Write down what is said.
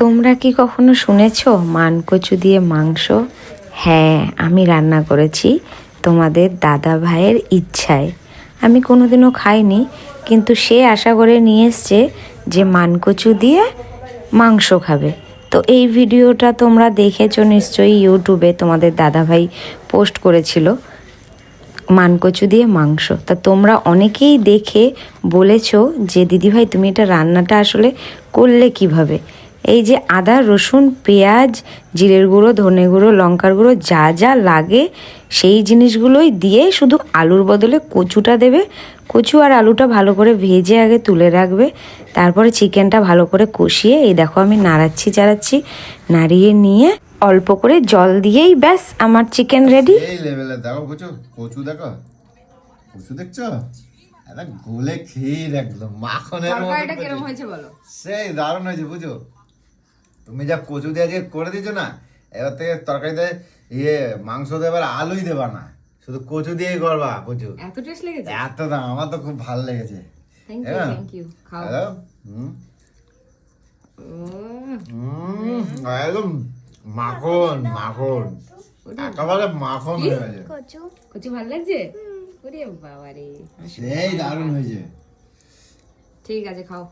তোমরা কি কখনো শুনেছো মানকচু দিয়ে মাংস? হ্যাঁ, আমি রান্না করেছি তোমাদের দাদা ভাইয়ের ইচ্ছায়। আমি কোনোদিনও খাইনি, কিন্তু সে আশা করে নিয়ে এসছে যে মানকচু দিয়ে মাংস খাবে। তো এই ভিডিওটা তোমরা দেখেছো নিশ্চয়ই, ইউটিউবে তোমাদের দাদা ভাই পোস্ট করেছিল মানকচু দিয়ে মাংস। তা তোমরা অনেকেই দেখে বলেছো যে দিদিভাই তুমি এটা রান্নাটা আসলে করলে কিভাবে। এই যে আদা রসুন পেঁয়াজ জিরের গুঁড়ো ধনে গুঁড়ো লঙ্কার গুঁড়ো যা যা লাগে সেই জিনিসগুলোই দিয়ে শুধু আলুর বদলে কচুটা দেবে। কচু আর আলুটা ভালো করে ভেজে আগে তুলে রাখবে, তারপরে চিকেনটা ভালো করে কষিয়ে এই দেখো আমি নাড়াচ্ছি চাড়াচ্ছি, নাড়িয়ে নিয়ে অল্প করে জল দিয়েই ব্যাস আমার চিকেন রেডি। এই লেভেলে দেখো বুঝছো, কচু দেখো, কচু দেখছো, একটা গোলে ক্ষীর একদম মাখনের তরকারিটা কিরকম হয়েছে বলো? সেই দারুণ হয়েছে বুঝো। তুমি যা কচু দিয়ে আজকে করে দিয়েছো না, এবার থেকে তরকারিতে মাংস দেবার আলুই দেবা না, শুধু কচু দিয়েই করবা। কচু এত টেস্ট লেগেছে? এত দাম, আমার তো খুব ভালো লেগেছে। থ্যাংক ইউ খাও। একদম মাখন মাখন, একেবারে মাখন হয়ে গেছে। কচু ভালো লাগছে? ওরে বাবা রে, সেই দারুণ হয়েছে। ঠিক আছে খাও।